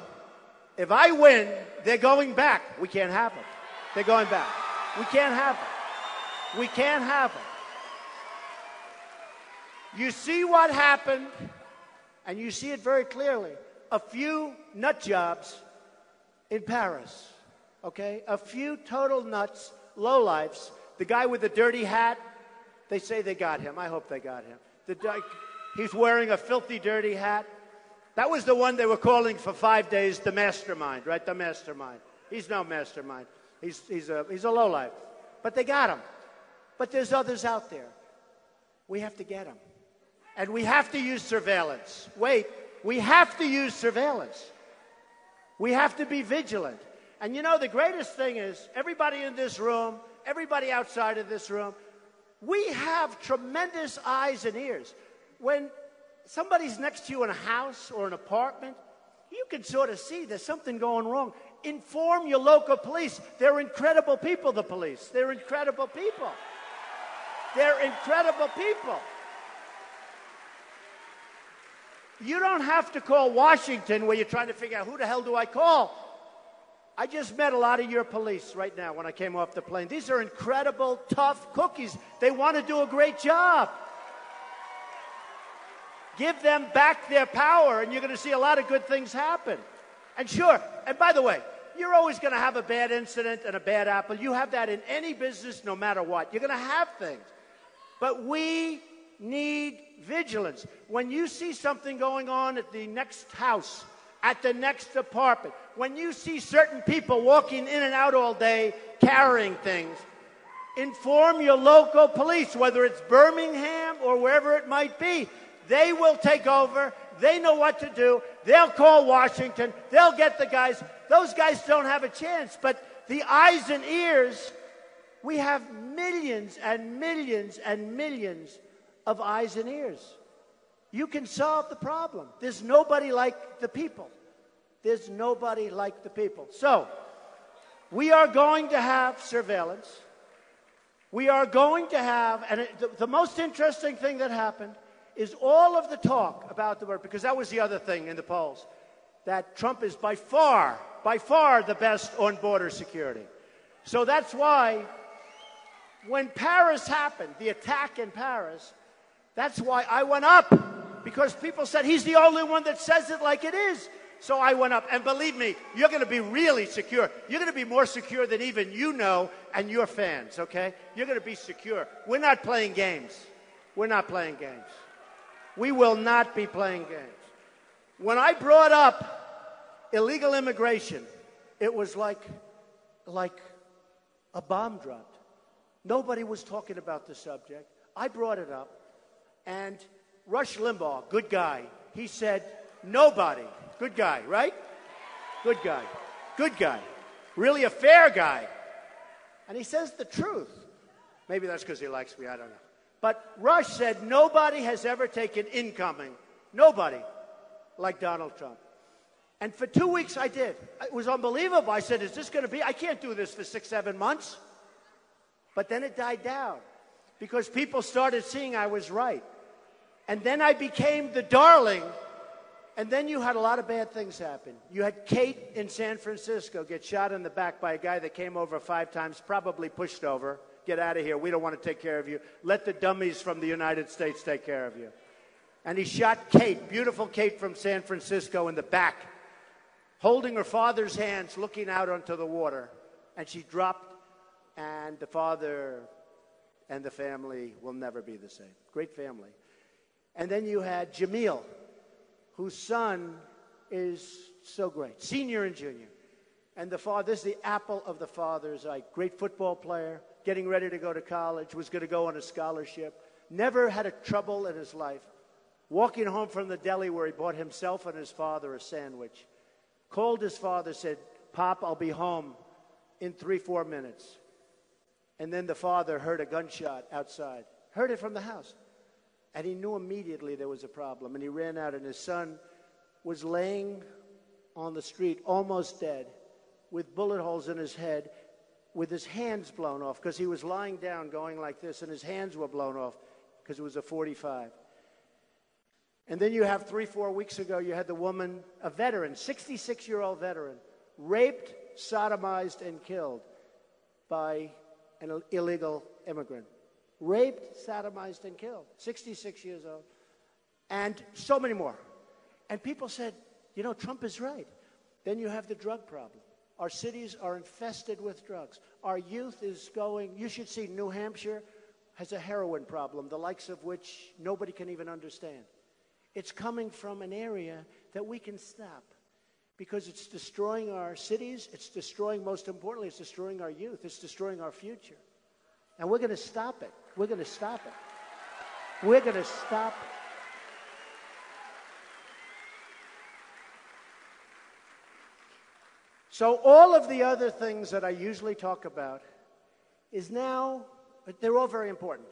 if I win, they're going back. We can't have them. They're going back. We can't have them. We can't have them. You see what happened, and you see it very clearly. A few nut jobs in Paris, okay? A few total nuts, lowlifes. The guy with the dirty hat, they say they got him. I hope they got him. He's wearing a filthy, dirty hat. That was the one they were calling for 5 days the mastermind, right? The mastermind. He's no mastermind. He's a lowlife. But they got him. But there's others out there. We have to get them. And we have to use surveillance. Wait, we have to use surveillance. We have to be vigilant. And you know, the greatest thing is, everybody in this room, everybody outside of this room, we have tremendous eyes and ears. When somebody's next to you in a house or an apartment, you can sort of see there's something going wrong. Inform your local police. They're incredible people, the police. They're incredible people. They're incredible people. You don't have to call Washington where you're trying to figure out who the hell do I call. I just met a lot of your police right now when I came off the plane. These are incredible, tough cookies. They want to do a great job. Give them back their power, and you're going to see a lot of good things happen. And sure, and by the way, you're always going to have a bad incident and a bad apple. You have that in any business, no matter what. You're going to have things. But we need vigilance. When you see something going on at the next house, at the next apartment, when you see certain people walking in and out all day carrying things, inform your local police, whether it's Birmingham or wherever it might be. They will take over. They know what to do. They'll call Washington. They'll get the guys. Those guys don't have a chance. But the eyes and ears, we have millions and millions and millions of eyes and ears. You can solve the problem. There's nobody like the people. There's nobody like the people. So, we are going to have surveillance. We are going to have, and the most interesting thing that happened is all of the talk about the word, because that was the other thing in the polls, that Trump is by far the best on border security. So that's why when Paris happened, the attack in Paris, that's why I went up, because people said he's the only one that says it like it is. So I went up, and believe me, you're going to be really secure. You're going to be more secure than even you know and your fans, okay? You're going to be secure. We're not playing games. We're not playing games. We will not be playing games. When I brought up illegal immigration, it was like a bomb dropped. Nobody was talking about the subject. I brought it up, and Rush Limbaugh, good guy, he said, nobody, good guy, right? Good guy, really a fair guy. And he says the truth. Maybe that's because he likes me, I don't know. But Rush said nobody has ever taken incoming, nobody, like Donald Trump. And for 2 weeks I did. It was unbelievable. I said, is this going to be? I can't do this for 6-7 months. But then it died down because people started seeing I was right. And then I became the darling. And then you had a lot of bad things happen. You had Kate in San Francisco get shot in the back by a guy that came over 5 times, probably pushed over. Get out of here. We don't want to take care of you. Let the dummies from the United States take care of you. And he shot Kate, beautiful Kate from San Francisco, in the back, holding her father's hands, looking out onto the water. And she dropped, and the father and the family will never be the same. Great family. And then you had Jamil, whose son is so great, senior and junior. And the father, this is the apple of the father's eye. Great football player, getting ready to go to college, was going to go on a scholarship, never had a trouble in his life. Walking home from the deli where he bought himself and his father a sandwich, called his father, said, Pop, I'll be home in 3-4 minutes. And then the father heard a gunshot outside, heard it from the house. And he knew immediately there was a problem. And he ran out, and his son was laying on the street, almost dead, with bullet holes in his head, with his hands blown off, because he was lying down going like this, and his hands were blown off because it was a .45. And then you have 3-4 weeks ago, you had the woman, a veteran, 66-year-old veteran, raped, sodomized, and killed by an illegal immigrant. Raped, sodomized, and killed. 66 years old. And so many more. And people said, you know, Trump is right. Then you have the drug problem. Our cities are infested with drugs. Our youth is going, you should see New Hampshire has a heroin problem, the likes of which nobody can even understand. It's coming from an area that we can stop because it's destroying our cities. It's destroying, most importantly, it's destroying our youth. It's destroying our future. And we're going to stop it. We're going to stop it. We're going to stop it. So all of the other things that I usually talk about is now, they're all very important.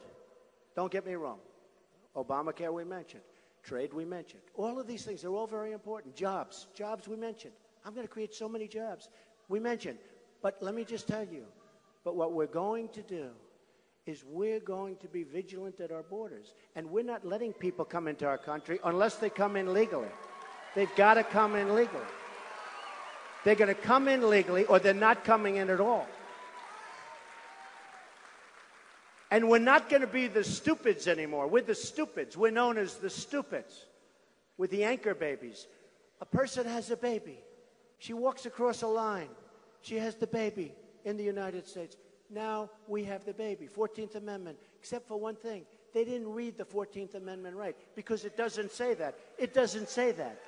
Don't get me wrong. Obamacare we mentioned. Trade we mentioned. All of these things, they're all very important. Jobs we mentioned. I'm going to create so many jobs. We mentioned. But let me just tell you, but what we're going to do is we're going to be vigilant at our borders. And we're not letting people come into our country unless they come in legally. They've got to come in legally. They're going to come in legally or they're not coming in at all. And we're not going to be the stupids anymore. We're the stupids. We're known as the stupids. With the anchor babies. A person has a baby. She walks across a line. She has the baby in the United States. Now we have the baby. 14th Amendment. Except for one thing. They didn't read the 14th Amendment right. Because it doesn't say that. It doesn't say that.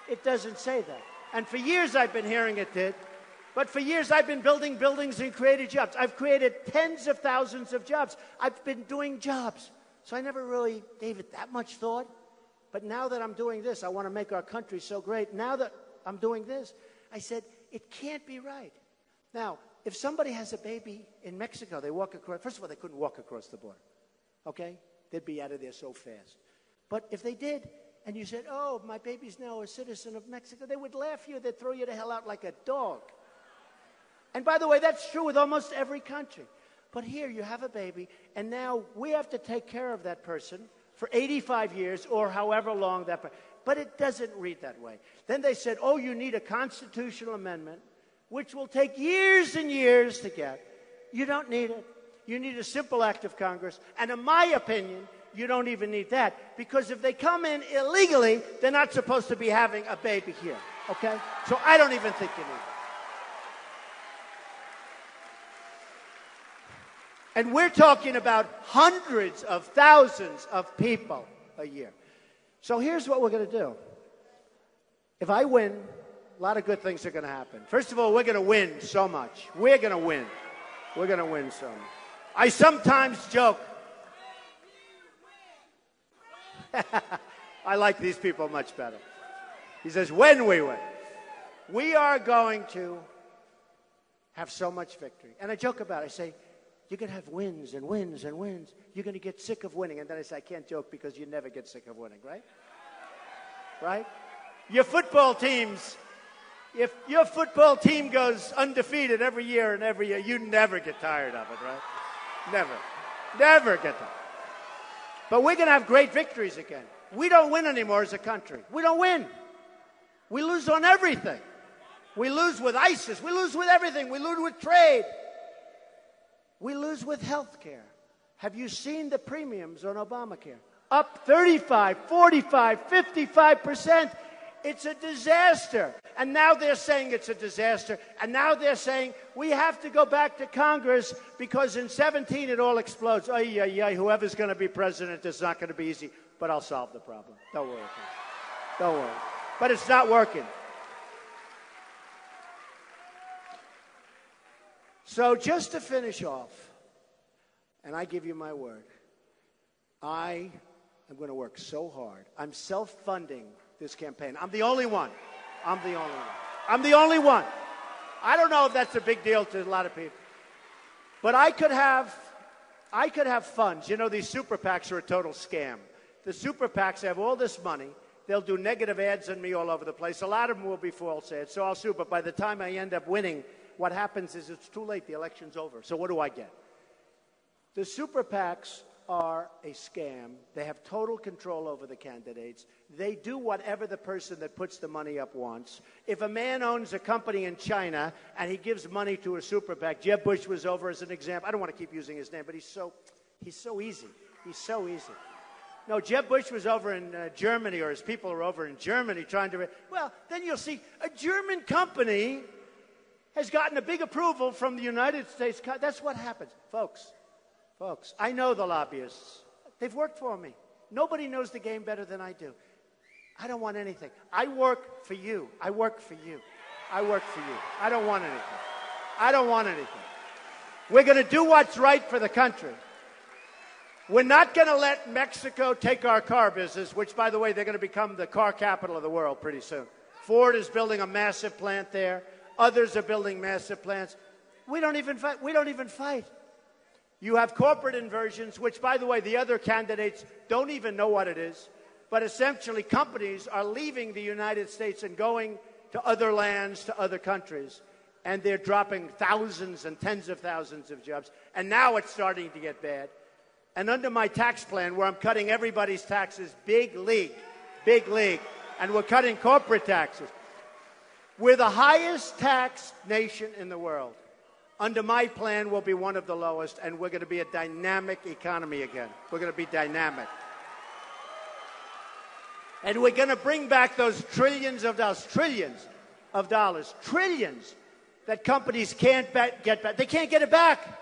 It doesn't say that. And for years I've been hearing it did. But for years I've been building buildings and created jobs. I've created tens of thousands of jobs. I've been doing jobs. So I never really gave it that much thought. But now that I'm doing this, I want to make our country so great. Now that I'm doing this, I said, it can't be right. Now, if somebody has a baby in Mexico, they walk across. First of all, they couldn't walk across the border. Okay? They'd be out of there so fast. But if they did, and you said, oh, my baby's now a citizen of Mexico, they would laugh at you. They'd throw you the hell out like a dog. And by the way, that's true with almost every country. But here you have a baby, and now we have to take care of that person for 85 years or however long that person. But it doesn't read that way. Then they said, oh, you need a constitutional amendment, which will take years and years to get. You don't need it. You need a simple act of Congress. And in my opinion, you don't even need that. Because if they come in illegally, they're not supposed to be having a baby here. Okay? So I don't even think you need it. And we're talking about hundreds of thousands of people a year. So here's what we're going to do. If I win, a lot of good things are going to happen. First of all, we're going to win so much. We're going to win. We're going to win so much. I sometimes joke. I like these people much better. He says, when we win, we are going to have so much victory. And I joke about it. I say, you're going to have wins and wins and wins. You're going to get sick of winning. And then I say, I can't joke because you never get sick of winning, right? Right? Your football teams, if your football team goes undefeated every year, you never get tired of it, right? Never. Never get tired. But we're going to have great victories again. We don't win anymore as a country. We don't win. We lose on everything. We lose with ISIS. We lose with everything. We lose with trade. We lose with health care. Have you seen the premiums on Obamacare? Up 35, 45, 55%. It's a disaster. And now they're saying it's a disaster. And now they're saying we have to go back to Congress because in 17 it all explodes. Ay, ay, ay, whoever's going to be president, it's not going to be easy. But I'll solve the problem. Don't worry. Don't worry. But it's not working. So just to finish off, and I give you my word, I am going to work so hard. I'm self-funding this campaign. I'm the only one. I'm the only one. I'm the only one. I don't know if that's a big deal to a lot of people. But I could have funds. You know, these super PACs are a total scam. The super PACs have all this money. They'll do negative ads on me all over the place. A lot of them will be false ads, so I'll sue. But by the time I end up winning, what happens is it's too late. The election's over. So what do I get? The super PACs are a scam. They have total control over the candidates. They do whatever the person that puts the money up wants. If a man owns a company in China and he gives money to a super PAC, Jeb Bush was over as an example. I don't want to keep using his name, but he's so easy. He's so easy. No, Jeb Bush was over in Germany, or his people are over in Germany trying to... Well, then you'll see a German company has gotten a big approval from the United States. That's what happens. Folks, I know the lobbyists. They've worked for me. Nobody knows the game better than I do. I don't want anything. I work for you. I work for you. I work for you. I don't want anything. I don't want anything. We're going to do what's right for the country. We're not going to let Mexico take our car business, which, by the way, they're going to become the car capital of the world pretty soon. Ford is building a massive plant there. Others are building massive plants. We don't even fight. We don't even fight. You have corporate inversions, which, by the way, the other candidates don't even know what it is. But essentially, companies are leaving the United States and going to other lands, to other countries. And they're dropping thousands and tens of thousands of jobs. And now it's starting to get bad. And under my tax plan, where I'm cutting everybody's taxes, big league, and we're cutting corporate taxes. We're the highest taxed nation in the world. Under my plan, we'll be one of the lowest, and we're going to be a dynamic economy again. We're going to be dynamic. And we're going to bring back those trillions of dollars that companies can't get back. They can't get it back.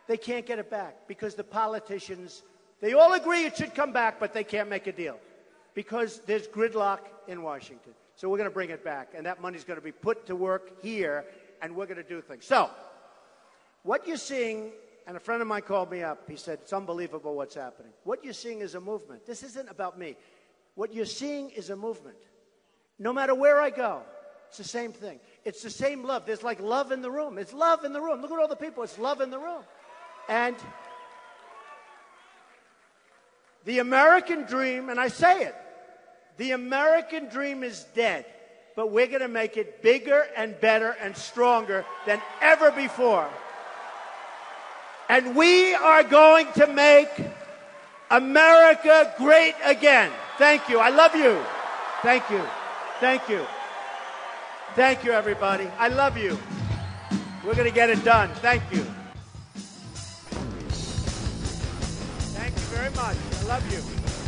They can't get it back because the politicians, they all agree it should come back, but they can't make a deal because there's gridlock in Washington. So we're going to bring it back, and that money's going to be put to work here, and we're going to do things. So what you're seeing, and a friend of mine called me up. He said, it's unbelievable what's happening. What you're seeing is a movement. This isn't about me. What you're seeing is a movement. No matter where I go, it's the same thing. It's the same love. There's like love in the room. It's love in the room. Look at all the people. It's love in the room. And the American dream, and I say it, the American dream is dead, but we're going to make it bigger and better and stronger than ever before. And we are going to make America great again. Thank you. I love you. Thank you. Thank you. Thank you, everybody. I love you. We're going to get it done. Thank you. Thank you very much. I love you.